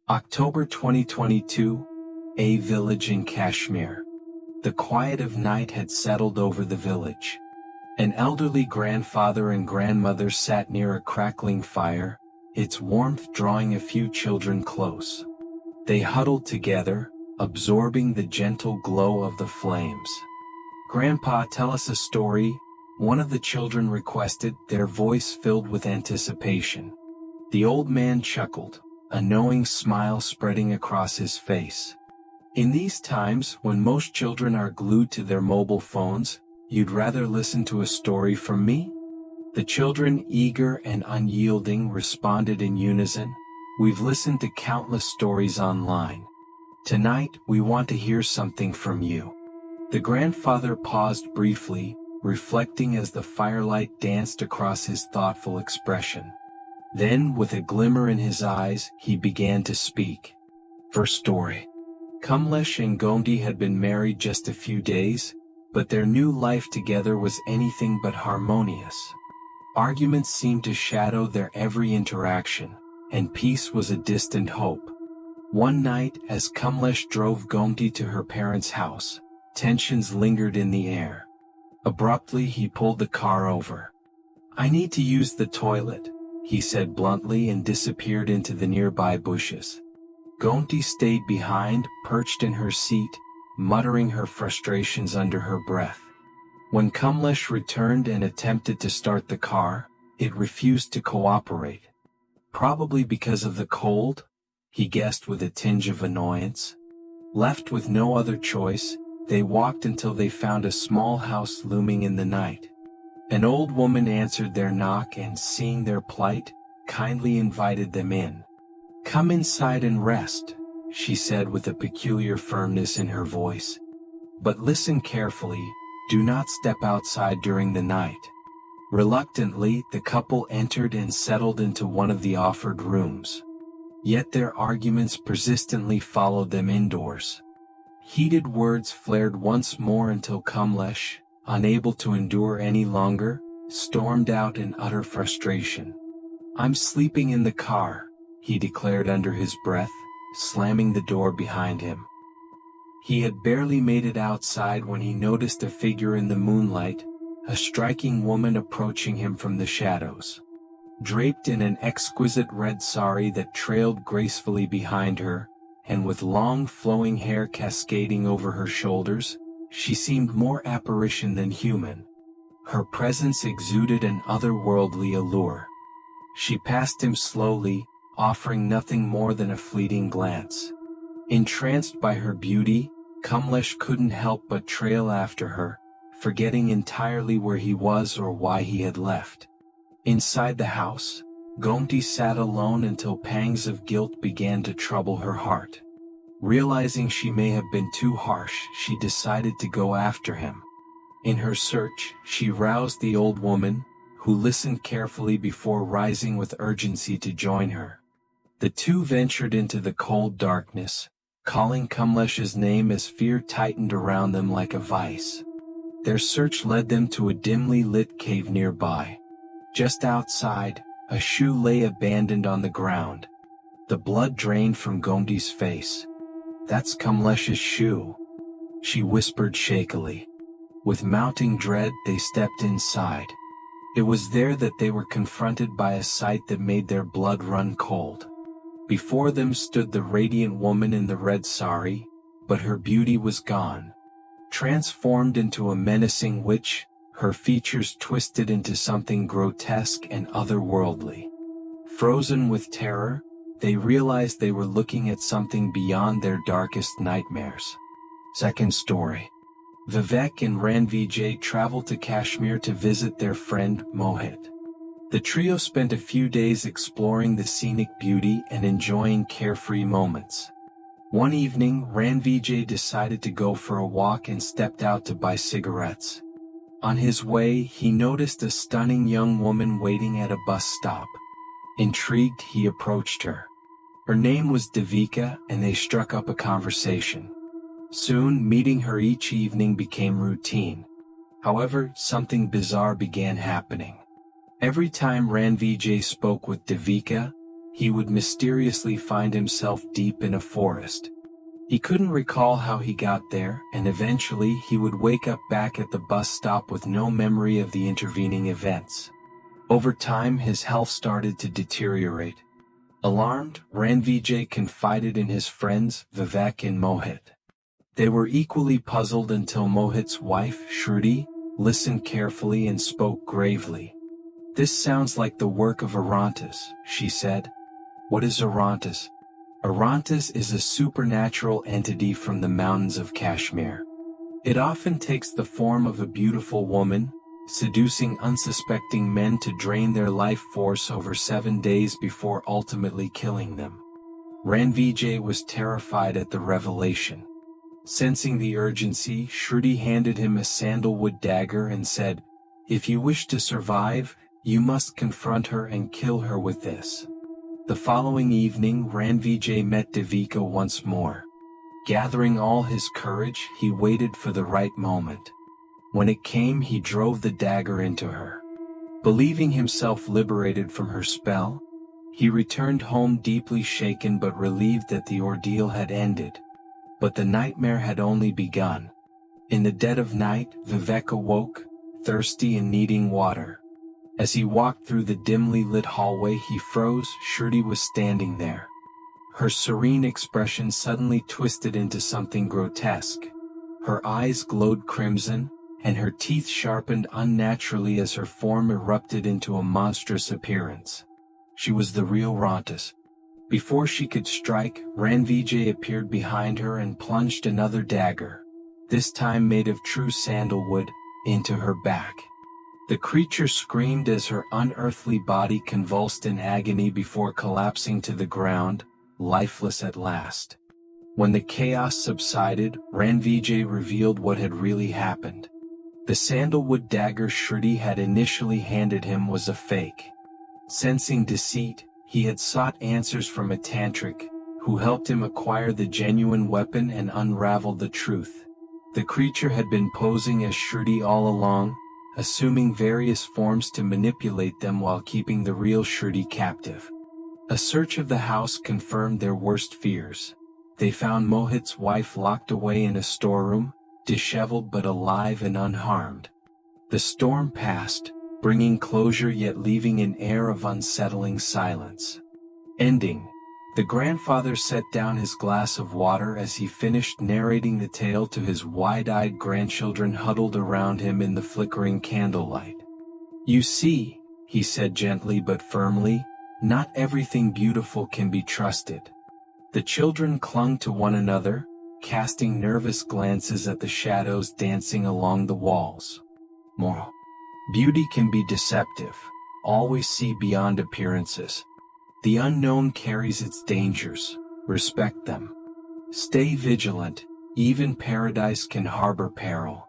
October 2022, a village in Kashmir. The quiet of night had settled over the village. An elderly grandfather and grandmother sat near a crackling fire, its warmth drawing a few children close. They huddled together, absorbing the gentle glow of the flames. "Grandpa, tell us a story," one of the children requested, their voice filled with anticipation. The old man chuckled, a knowing smile spreading across his face. "In these times, when most children are glued to their mobile phones, you'd rather listen to a story from me?" The children, eager and unyielding, responded in unison. "We've listened to countless stories online. Tonight, we want to hear something from you." The grandfather paused briefly, reflecting as the firelight danced across his thoughtful expression. Then, with a glimmer in his eyes, he began to speak. First story. Kamlesh and Gomti had been married just a few days, but their new life together was anything but harmonious. Arguments seemed to shadow their every interaction, and peace was a distant hope. One night, as Kamlesh drove Gomti to her parents' house, tensions lingered in the air. Abruptly, he pulled the car over. "I need to use the toilet," he said bluntly, and disappeared into the nearby bushes. Gomti stayed behind, perched in her seat, muttering her frustrations under her breath. When Kamlesh returned and attempted to start the car, it refused to cooperate. Probably because of the cold, he guessed with a tinge of annoyance. Left with no other choice, they walked until they found a small house looming in the night. An old woman answered their knock and, seeing their plight, kindly invited them in. "Come inside and rest," she said with a peculiar firmness in her voice. "But listen carefully, do not step outside during the night." Reluctantly, the couple entered and settled into one of the offered rooms. Yet their arguments persistently followed them indoors. Heated words flared once more until Kamlesh, unable to endure any longer, stormed out in utter frustration. "I'm sleeping in the car," he declared under his breath, slamming the door behind him. He had barely made it outside when he noticed a figure in the moonlight, a striking woman approaching him from the shadows. Draped in an exquisite red sari that trailed gracefully behind her, and with long flowing hair cascading over her shoulders, she seemed more apparition than human. Her presence exuded an otherworldly allure. She passed him slowly, offering nothing more than a fleeting glance. Entranced by her beauty, Kamlesh couldn't help but trail after her, forgetting entirely where he was or why he had left. Inside the house, Gomti sat alone until pangs of guilt began to trouble her heart. Realizing she may have been too harsh, she decided to go after him. In her search, she roused the old woman, who listened carefully before rising with urgency to join her. The two ventured into the cold darkness, calling Kamlesh's name as fear tightened around them like a vice. Their search led them to a dimly lit cave nearby. Just outside, a shoe lay abandoned on the ground. The blood drained from Gomti's face. "That's Kamlesh's shoe," she whispered shakily. With mounting dread, they stepped inside. It was there that they were confronted by a sight that made their blood run cold. Before them stood the radiant woman in the red sari, but her beauty was gone. Transformed into a menacing witch, her features twisted into something grotesque and otherworldly. Frozen with terror, they realized they were looking at something beyond their darkest nightmares. Second story. Vivek and Ranvijay traveled to Kashmir to visit their friend Mohit. The trio spent a few days exploring the scenic beauty and enjoying carefree moments. One evening, Ranvijay decided to go for a walk and stepped out to buy cigarettes. On his way, he noticed a stunning young woman waiting at a bus stop. Intrigued, he approached her. Her name was Devika, and they struck up a conversation. Soon, meeting her each evening became routine. However, something bizarre began happening. Every time Ranvijay spoke with Devika, he would mysteriously find himself deep in a forest. He couldn't recall how he got there, and eventually he would wake up back at the bus stop with no memory of the intervening events. Over time, his health started to deteriorate. Alarmed, Ranvijay confided in his friends, Vivek and Mohit. They were equally puzzled until Mohit's wife, Shruti, listened carefully and spoke gravely. "This sounds like the work of Rantas," she said. "What is Rantas?" Rantas is a supernatural entity from the mountains of Kashmir. It often takes the form of a beautiful woman, seducing unsuspecting men to drain their life force over 7 days before ultimately killing them. Ranvijay was terrified at the revelation. Sensing the urgency, Shruti handed him a sandalwood dagger and said, "If you wish to survive, you must confront her and kill her with this." The following evening, Ranvijay met Devika once more. Gathering all his courage, he waited for the right moment. When it came, he drove the dagger into her. Believing himself liberated from her spell, he returned home deeply shaken but relieved that the ordeal had ended. But the nightmare had only begun. In the dead of night, Vivek awoke, thirsty and needing water. As he walked through the dimly lit hallway, he froze. Shruti was standing there. Her serene expression suddenly twisted into something grotesque. Her eyes glowed crimson, and her teeth sharpened unnaturally as her form erupted into a monstrous appearance. She was the real Rantas. Before she could strike, Ranvijay appeared behind her and plunged another dagger, this time made of true sandalwood, into her back. The creature screamed as her unearthly body convulsed in agony before collapsing to the ground, lifeless at last. When the chaos subsided, Ranvijay revealed what had really happened. The sandalwood dagger Shruti had initially handed him was a fake. Sensing deceit, he had sought answers from a tantric, who helped him acquire the genuine weapon and unravel the truth. The creature had been posing as Shruti all along, assuming various forms to manipulate them while keeping the real Shruti captive. A search of the house confirmed their worst fears. They found Mohit's wife locked away in a storeroom, disheveled but alive and unharmed. The storm passed, bringing closure yet leaving an air of unsettling silence. Ending. The grandfather set down his glass of water as he finished narrating the tale to his wide-eyed grandchildren huddled around him in the flickering candlelight. "You see," he said gently but firmly, "not everything beautiful can be trusted." The children clung to one another, casting nervous glances at the shadows dancing along the walls. Moral: beauty can be deceptive. Always see beyond appearances. The unknown carries its dangers. Respect them. Stay vigilant. Even paradise can harbor peril.